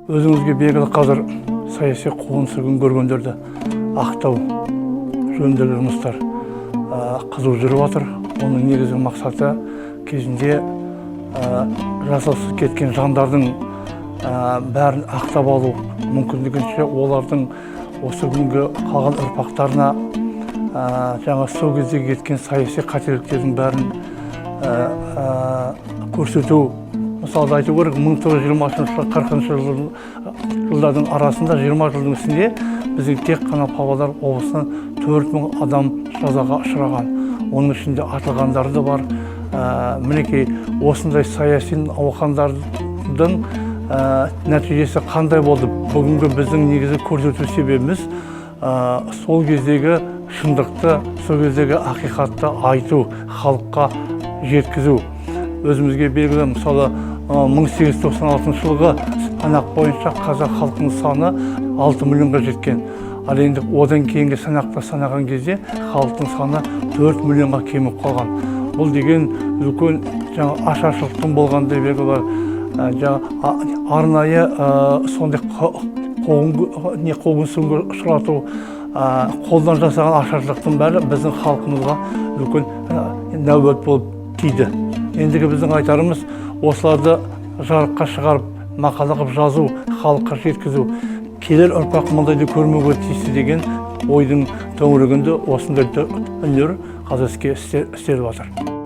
Өзіңізге белгілі қазір саяси қуғын-сүргін көргендерді ақтау жөніндегі жұмыстар қызу жүріп жатыр. Оның негізгі мақсаты кезінде жасаусыз кеткен жандардың бәрін ақтап алу, мүмкіндігінше олардың осы күнгі қалған ұрпақтарына жаңа сол кезде кеткен саяси қателіктердің бәрін көрсету. Мысалы айту керек, 1920-40 жылдардың арасында 20 жылдың ішінде біздің тек қана Павлодар облысынан 4000 адам жазаға ұшыраған. Оның ішінде атылғандары да бар. Мінекей осындай саяси науқандардың нәтижесі қандай болды? Бүгінгі біздің негізі көрсету себебіміз сол кездегі шындықты, сол кездегі ақиқатты айту, халыққа жеткізу. Өзімізге белгілі, мысалы 1896 жылғы санақ бойынша қазақ халқының саны 6 миллионға жеткен. Ал енді одан кейінгі санақта санаған кезде халықтың саны 4 миллионға кеміп қалған. Бұл деген үлкен ашаршылықтың болғандай белгілі, арнайы сондай қуғын-сүргінге ұшырату, қолдан жасаған ашаршылықтың бәрі біздің халқымызға үлкен нәубет болып тиді. Ендігі біздің айтарымыз осыларды жарыққа шығарып, мақала қылып жазу, халыққа жеткізу, келер ұрпақ мұндайды көрмеуге тиісті деген ойдың төңірегінде осындай үнлер қазір іске істеліп жатыр.